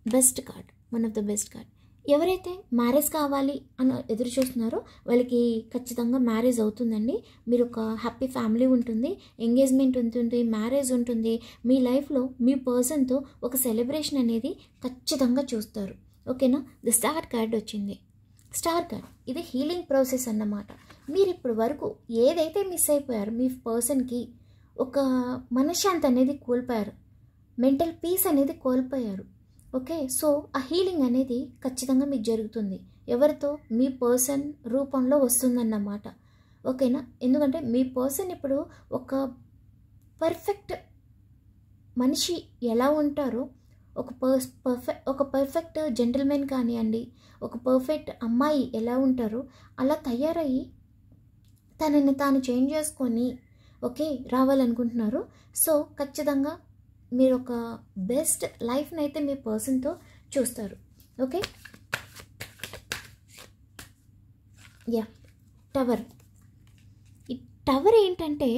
best card, one of the best card. ఎవరైతే మ్యారేజ్ కావాలి అని ఎదురు చూస్తున్నారో వాళ్ళకి ఖచ్చితంగా మ్యారేజ్ అవుతుందండి. మీరు ఒక హ్యాపీ ఫ్యామిలీ ఉంటుంది, ఎంగేజ్మెంట్ ఉంటుంది, మ్యారేజ్ ఉంటుంది. మీ లైఫ్లో మీ పర్సన్తో ఒక సెలబ్రేషన్ అనేది ఖచ్చితంగా చూస్తారు. ఓకేనా, ది స్టార్ కార్డ్ వచ్చింది. స్టార్ కార్డ్ ఇది హీలింగ్ ప్రాసెస్ అన్నమాట. మీరు ఇప్పుడు వరకు ఏదైతే మిస్ అయిపోయారో మీ పర్సన్కి ఒక మనశ్శాంతి అనేది కోల్పోయారు, మెంటల్ పీస్ అనేది కోల్పోయారు. ఓకే, సో ఆ హీలింగ్ అనేది ఖచ్చితంగా మీకు జరుగుతుంది. ఎవరితో? మీ పర్సన్ రూపంలో వస్తుందన్నమాట. ఓకేనా, ఎందుకంటే మీ పర్సన్ ఇప్పుడు ఒక మనిషి ఎలా ఉంటారో, ఒక పర్ఫెక్ట్ జెంటిల్మెన్ కానివ్వండి, ఒక పర్ఫెక్ట్ అమ్మాయి ఎలా ఉంటారో అలా తయారయ్యి తనని తాను చేంజ్ చేసుకొని రావాలనుకుంటున్నారు. సో ఖచ్చితంగా మీరు ఒక బెస్ట్ లైఫ్ని అయితే మీ పర్సన్తో చూస్తారు. Okay, tower. ఈ టవర్ ఏంటంటే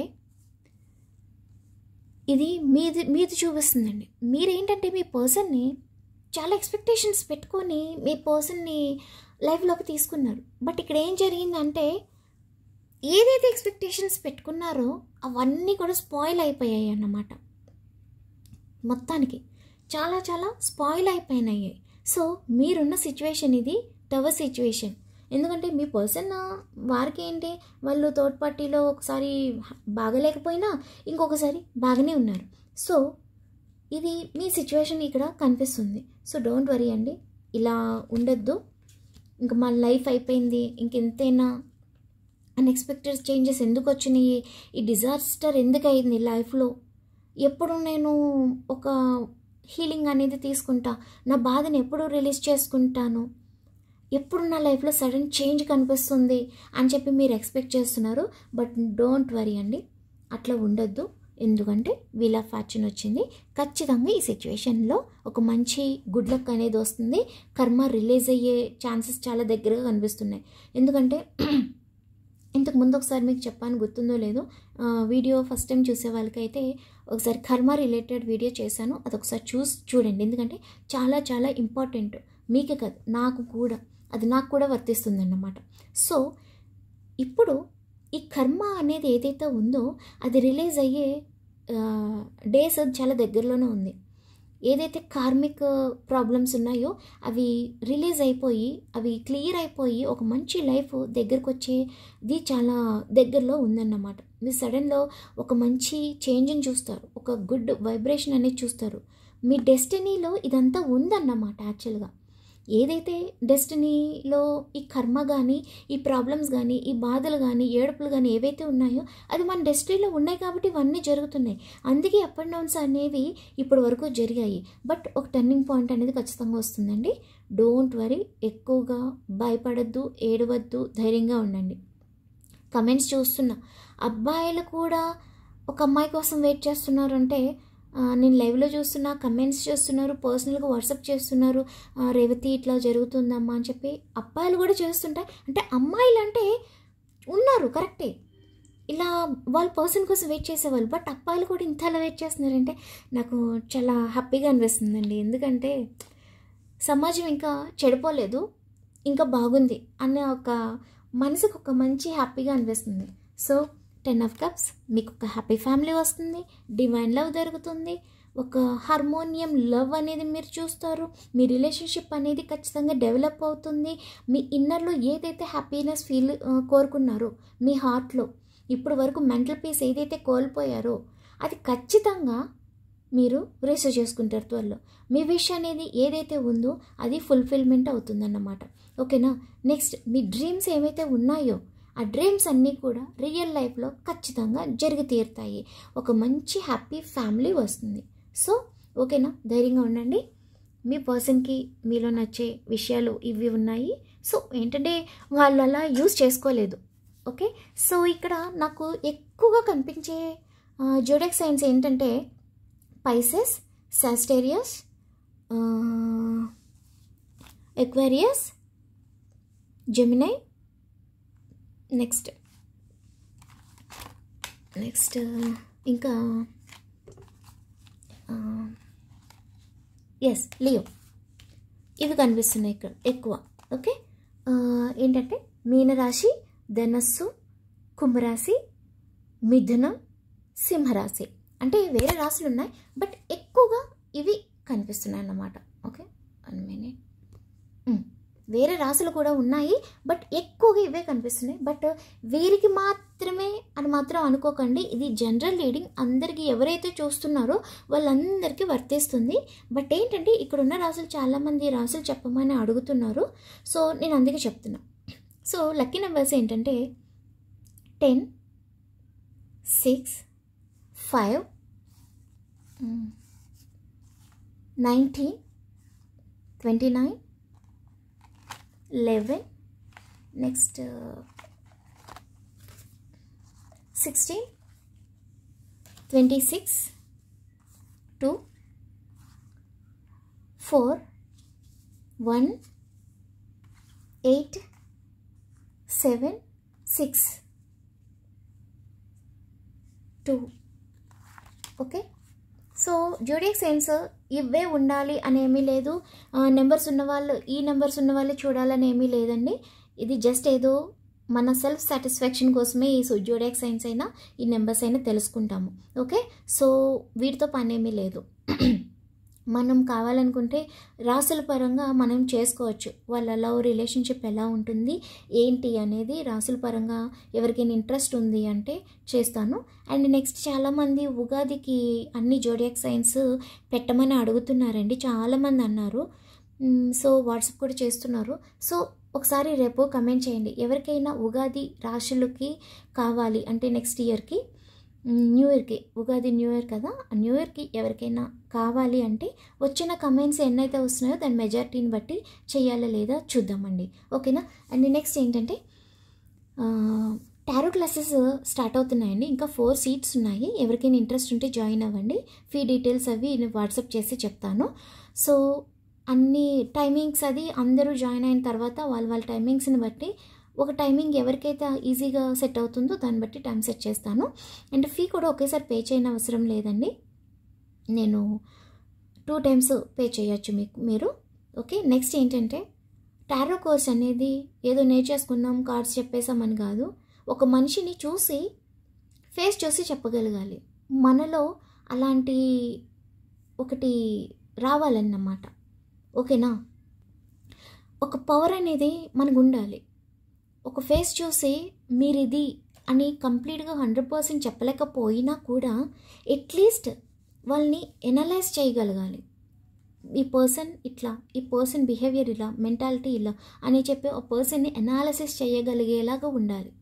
ఇది మీది చూపిస్తుందండి. మీరేంటంటే మీ పర్సన్ని చాలా ఎక్స్పెక్టేషన్స్ పెట్టుకొని మీ పర్సన్ని లైఫ్లోకి తీసుకున్నారు. బట్ ఇక్కడ ఏం జరిగిందంటే ఏదైతే ఎక్స్పెక్టేషన్స్ పెట్టుకున్నారో అవన్నీ కూడా స్పాయిల్ అయిపోయాయి అన్నమాట. మొత్తానికి చాలా చాలా స్పాయిల్ అయిపోయినాయి. సో మీరున్న సిచ్యువేషన్ ఇది టవర్ సిచ్యువేషన్. ఎందుకంటే మీ పర్సన్ వారికి ఏంటి, వాళ్ళు థర్డ్ పార్టీలో ఒకసారి బాగలేకపోయినా ఇంకొకసారి బాగానే ఉన్నారు. సో ఇది మీ సిచ్యువేషన్ ఇక్కడ కనిపిస్తుంది. సో డోంట్ వరీ అండి, ఇలా ఉండొద్దు. ఇంక మన లైఫ్ అయిపోయింది, ఇంకెంతైనా అన్ఎక్స్పెక్టెడ్ చేంజెస్ ఎందుకు వచ్చినాయి, ఈ డిజాస్టర్ ఎందుకు అయింది లైఫ్లో, ఎప్పుడు నేను ఒక హీలింగ్ అనేది తీసుకుంటా, నా బాధను ఎప్పుడు రిలీజ్ చేసుకుంటాను, ఎప్పుడు నా లైఫ్లో సడన్ చేంజ్ కనిపిస్తుంది అని చెప్పి మీరు ఎక్స్పెక్ట్ చేస్తున్నారు. బట్ డోంట్ వరీ అండి, అట్లా ఉండొద్దు. ఎందుకంటే వీల్ ఆఫ్ ఫార్చ్యూన్ వచ్చింది. ఖచ్చితంగా ఈ సిచ్యువేషన్లో ఒక మంచి గుడ్ లక్ అనేది వస్తుంది. కర్మ రిలీజ్ అయ్యే ఛాన్సెస్ చాలా దగ్గరగా కనిపిస్తున్నాయి. ఎందుకంటే ఇంతకు ముందు ఒకసారి మీకు చెప్పాను, గుర్తుందో లేదో, వీడియో ఫస్ట్ టైం చూసే వాళ్ళకైతే ఒకసారి కర్మ రిలేటెడ్ వీడియో చేశాను, అదొకసారి చూడండి. ఎందుకంటే చాలా చాలా ఇంపార్టెంట్, మీకే కాదు నాకు కూడా, అది నాకు కూడా వర్తిస్తుంది అన్నమాట. సో ఇప్పుడు ఈ కర్మ అనేది ఏదైతే ఉందో అది రిలీజ్ అయ్యే డేస్ చాలా దగ్గరలోనే ఉంది. ఏదైతే కార్మిక్ ప్రాబ్లమ్స్ ఉన్నాయో అవి రిలీజ్ అయిపోయి, అవి క్లియర్ అయిపోయి ఒక మంచి లైఫ్ దగ్గరకు వచ్చేది చాలా దగ్గరలో ఉందన్నమాట. మీరు సడన్లో ఒక మంచి చేంజ్ని చూస్తారు, ఒక గుడ్ వైబ్రేషన్ అనేది చూస్తారు. మీ డెస్టినీలో ఇదంతా ఉందన్నమాట. యాక్చువల్గా ఏదైతే డెస్టినీలో ఈ కర్మ కానీ, ఈ ప్రాబ్లమ్స్ కానీ, ఈ బాధలు కానీ, ఏడుపులు కానీ ఏవైతే ఉన్నాయో అది మన డెస్టినీలో ఉన్నాయి కాబట్టి ఇవన్నీ జరుగుతున్నాయి. అందుకే అప్ అండ్ డౌన్స్ అనేవి ఇప్పటి వరకు జరిగాయి. బట్ ఒక టర్నింగ్ పాయింట్ అనేది ఖచ్చితంగా వస్తుందండి. డోంట్ వరీ, ఎక్కువగా భయపడద్దు, ఏడవద్దు, ధైర్యంగా ఉండండి. కమెంట్స్ చూస్తున్నా, అబ్బాయిలు కూడా ఒక అమ్మాయి కోసం వెయిట్ చేస్తున్నారు అంటే, నేను లైవ్లో చూస్తున్నా, కమెంట్స్ చేస్తున్నారు, పర్సనల్గా వాట్సాప్ చేస్తున్నారు, రేవతి ఇట్లా జరుగుతుందమ్మా అని చెప్పి అబ్బాయిలు కూడా చేస్తుంటాయి. అంటే అమ్మాయిలు అంటే ఉన్నారు కరెక్టే, ఇలా వాళ్ళ పర్సన్ కోసం వెయిట్ చేసేవాళ్ళు. బట్ అబ్బాయిలు కూడా ఇంతలా వెయిట్ చేస్తున్నారంటే నాకు చాలా హ్యాపీగా అనిపిస్తుందండి. ఎందుకంటే సమాజం ఇంకా చెడిపోలేదు, ఇంకా బాగుంది అన్న ఒక మనసుకు ఒక మంచి హ్యాపీగా అనిపిస్తుంది. సో 10 of Cups మీకు ఒక హ్యాపీ ఫ్యామిలీ వస్తుంది, డివైన్ లవ్ జరుగుతుంది, ఒక హార్మోనియం లవ్ అనేది మీరు చూస్తారు. మీ రిలేషన్షిప్ అనేది ఖచ్చితంగా డెవలప్ అవుతుంది. మీ ఇన్నర్లో ఏదైతే హ్యాపీనెస్ కోరుకున్నారో, మీ హార్ట్లో ఇప్పుడు వరకు మెంటల్ పీస్ ఏదైతే కోల్పోయారో అది ఖచ్చితంగా మీరు రిసీవ్ చేసుకుంటారు త్వరలో. మీ విష్ అనేది ఏదైతే ఉందో అది ఫుల్ఫిల్మెంట్ అవుతుందన్నమాట. ఓకేనా. నెక్స్ట్ మీ డ్రీమ్స్ ఏవైతే ఉన్నాయో ఆ డ్రీమ్స్ అన్నీ కూడా రియల్ లైఫ్లో ఖచ్చితంగా జరిగి తీరుతాయి. ఒక మంచి హ్యాపీ ఫ్యామిలీ వస్తుంది. సో ఓకేనా, ధైర్యంగా ఉండండి. మీ పర్సన్కి మీలో నచ్చే విషయాలు ఇవి ఉన్నాయి. సో ఏంటంటే వాళ్ళు అలా యూజ్ చేసుకోలేదు. ఓకే. సో ఇక్కడ నాకు ఎక్కువగా కనిపించే జోడియాక్ సైన్స్ ఏంటంటే Pisces, Sagittarius, Aquarius, Gemini, next ఇంకా లియో, ఇవి కనిపిస్తున్నాయి ఇక్కడ ఎక్కువ. ఓకే. ఏంటంటే మీనరాశి, ధనస్సు, కుంభరాశి, మిథునం, సింహరాశి. అంటే వేరే రాశులు ఉన్నాయి బట్ ఎక్కువగా ఇవి కనిపిస్తున్నాయి అన్నమాట. Okay, 1 minute. వేరే రాశులు కూడా ఉన్నాయి బట్ ఎక్కువగా ఇవే కనిపిస్తున్నాయి. బట్ వీరికి మాత్రమే అని మాత్రం అనుకోకండి, ఇది జనరల్ రీడింగ్, అందరికీ ఎవరైతే చూస్తున్నారో వాళ్ళందరికీ వర్తిస్తుంది. బట్ ఏంటంటే ఇక్కడ ఉన్న రాశులు చాలామంది రాశులు చెప్పమని అడుగుతున్నారు. సో నేను అందుకే చెప్తున్నా. సో లక్కీ నెంబర్స్ ఏంటంటే 10, 6, 5, 19, 29, 11, next 16, 26, 2, 4, 1, 8, 7, 6, 2. Okay. So zodiac science ఇవే ఉండాలి అనేమీ లేదు. నెంబర్స్ ఉన్నవాళ్ళు ఈ నెంబర్స్ ఉన్నవాళ్ళు చూడాలని ఏమీ లేదండి. ఇది జస్ట్ ఏదో మన సెల్ఫ్ సాటిస్ఫాక్షన్ కోసమే ఈ జోడియాక్ సైన్స్ అయినా ఈ నెంబర్స్ అయినా తెలుసుకుంటాము. ఓకే. సో వీటితో పని ఏమీ లేదు. మనం కావాలనుకుంటే రాసుల పరంగా మనం చేసుకోవచ్చు. వాళ్ళ లవ్ రిలేషన్షిప్ ఎలా ఉంటుంది ఏంటి అనేది రాసుల పరంగా ఎవరికైనా ఇంట్రెస్ట్ ఉంది అంటే చేస్తాను. అండ్ నెక్స్ట్ చాలామంది ఉగాదికి అన్ని జోడియాక్ సైన్స్ పెట్టమని అడుగుతున్నారండి, చాలామంది అన్నారు. సో వాట్సాప్ కూడా చేస్తున్నారు. సో ఒకసారి రేపు కమెంట్ చేయండి ఎవరికైనా ఉగాది రాశులకి కావాలి అంటే నెక్స్ట్ ఇయర్కి న్యూ ఇయర్కి, ఉగాది న్యూ ఇయర్ కదా, ఆ న్యూ ఇయర్కి ఎవరికైనా కావాలి అంటే వచ్చిన కమెంట్స్ ఎన్నైతే వస్తున్నాయో దాని మెజారిటీని బట్టి చేయాలా లేదా చూద్దామండి. ఓకేనా. అండ్ నెక్స్ట్ ఏంటంటే టారో క్లాసెస్ స్టార్ట్ అవుతున్నాయండి. ఇంకా 4 సీట్స్ ఉన్నాయి. ఎవరికైనా ఇంట్రెస్ట్ ఉంటే జాయిన్ అవ్వండి. ఫీ డీటెయిల్స్ అవి నేను వాట్సాప్ చేసి చెప్తాను. సో అన్ని టైమింగ్స్ అది అందరూ జాయిన్ అయిన తర్వాత వాళ్ళ టైమింగ్స్ని బట్టి ఒక టైమింగ్ ఎవరికైతే ఈజీగా సెట్ అవుతుందో దాన్ని బట్టి టైం సెట్ చేస్తాను. అండ్ ఫీ కూడా ఒకేసారి పే చేయని అవసరం లేదండి. నేను 2 టైమ్స్ పే చేయొచ్చు మీరు. ఓకే. నెక్స్ట్ ఏంటంటే టారో కోర్స్ అనేది ఏదో నేర్చేసుకున్నాం కార్డ్స్ చెప్పేసామని కాదు. ఒక మనిషిని చూసి ఫేస్ చూసి చెప్పగలగాలి. మనలో అలాంటి ఒకటి రావాలన్నమాట. ఓకేనా. ఒక పవర్ అనేది మనకు ఉండాలి. ఒక ఫేస్ చూసి మీరు ఇది అని కంప్లీట్గా 100% చెప్పలేకపోయినా కూడా అట్లీస్ట్ వాళ్ళని ఎనలైజ్ చేయగలగాలి. ఈ పర్సన్ ఇట్లా, ఈ పర్సన్ బిహేవియర్ ఇలా, మెంటాలిటీ ఇలా అని చెప్పి ఆ పర్సన్ని ఎనాలిసిస్ చేయగలిగేలాగా ఉండాలి.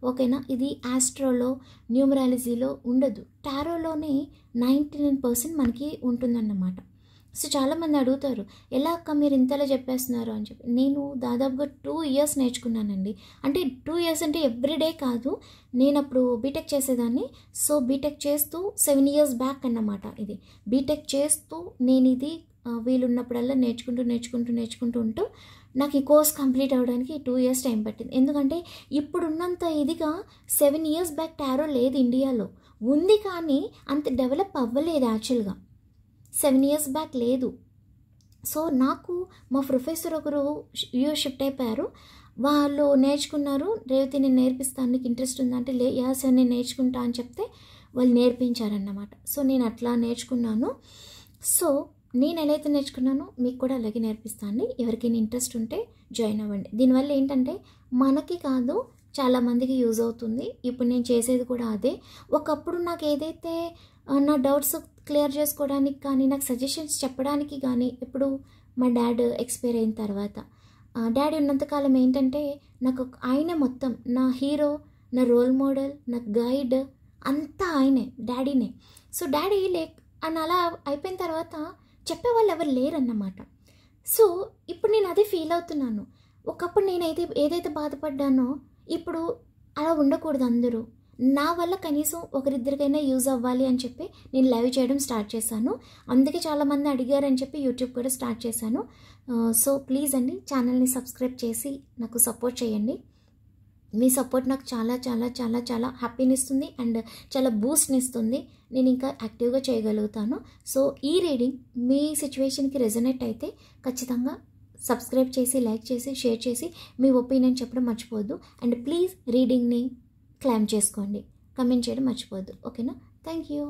ఓకేనా. ఇది ఆస్ట్రోలో న్యూమరాలజీలో ఉండదు. టారోలోనే 99% మనకి ఉంటుందన్నమాట. సో చాలామంది అడుగుతారు, ఎలా అక్క మీరు ఇంతలా చెప్పేస్తున్నారు అని చెప్పి. నేను దాదాపుగా 2 ఇయర్స్ నేర్చుకున్నానండి. అంటే 2 ఇయర్స్ అంటే ఎవ్రీడే కాదు. నేను అప్పుడు బీటెక్ చేసేదాన్ని. సో బీటెక్ చేస్తూ 7 ఇయర్స్ బ్యాక్ అన్నమాట ఇది. బీటెక్ చేస్తూ నేను ఇది వీలున్నప్పుడల్లా నేర్చుకుంటూ ఉంటూ నాకు ఈ కోర్స్ కంప్లీట్ అవ్వడానికి 2 ఇయర్స్ టైం పట్టింది. ఎందుకంటే ఇప్పుడున్నంత ఇదిగా 7 ఇయర్స్ బ్యాక్ టారో లేదు ఇండియాలో. ఉంది కానీ అంత డెవలప్ అవ్వలేదు యాక్చువల్గా. 7 ఇయర్స్ బ్యాక్ లేదు. సో నాకు మా ప్రొఫెసర్ ఒకరు యూఎస్ షిఫ్ట్ అయిపోయారు. వాళ్ళు నేర్చుకున్నారు. రేవతి నేను నేర్పిస్తాను, నీకు ఇంట్రెస్ట్ ఉందంటే యా సార్ నేను నేర్చుకుంటా అని చెప్తే వాళ్ళు నేర్పించారన్నమాట. సో నేను అట్లా నేర్చుకున్నాను. సో నేను ఎలా అయితే నేర్చుకున్నానో మీకు కూడా అలాగే నేర్పిస్తాను. ఎవరికైనా ఇంట్రెస్ట్ ఉంటే జాయిన్ అవ్వండి. దీనివల్ల ఏంటంటే మనకి కాదు చాలామందికి యూజ్ అవుతుంది. ఇప్పుడు నేను చేసేది కూడా అదే. ఒకప్పుడు నాకు ఏదైతే నా డౌట్స్ క్లియర్ చేసుకోవడానికి కానీ, నాకు సజెషన్స్ చెప్పడానికి కానీ, ఇప్పుడు మా డాడ్ ఎక్స్పైర్ అయిన తర్వాత డాడీ ఉన్నంతకాలం ఏంటంటే నాకు ఆయనే మొత్తం, నా హీరో, నా రోల్ మోడల్, నా గైడ్ అంతా ఆయనే, డాడీనే. సో డాడీ అని అలా అయిపోయిన తర్వాత చెప్పేవాళ్ళు ఎవరు లేరన్నమాట. సో ఇప్పుడు నేను అదే ఫీల్ అవుతున్నాను. ఒకప్పుడు నేనైతే ఏదైతే బాధపడ్డానో ఇప్పుడు అలా ఉండకూడదు. అందరూ నా వల్ల కనీసం ఒకరిద్దరికైనా యూజ్ అవ్వాలి అని చెప్పి నేను లైవ్ చేయడం స్టార్ట్ చేశాను. అందుకే చాలామంది అడిగారని చెప్పి యూట్యూబ్ కూడా స్టార్ట్ చేశాను. సో ప్లీజ్ అండి ఛానల్ని సబ్స్క్రైబ్ చేసి నాకు సపోర్ట్ చేయండి. మీ సపోర్ట్ నాకు చాలా చాలా చాలా చాలా హ్యాపీని ఇస్తుంది అండ్ చాలా బూస్ట్ని ఇస్తుంది. నేను ఇంకా యాక్టివ్గా చేయగలుగుతాను. సో ఈ రీడింగ్ మీ సిచ్యువేషన్కి రెజొనేట్ అయితే ఖచ్చితంగా సబ్స్క్రైబ్ చేసి, లైక్ చేసి, షేర్ చేసి మీ ఒపీనియన్ చెప్పడం మర్చిపోవద్దు. అండ్ ప్లీజ్ రీడింగ్ని క్లైమ్ చేసుకోండి, కమెంట్ చేయడం మర్చిపోవద్దు. ఓకేనా. Thank you.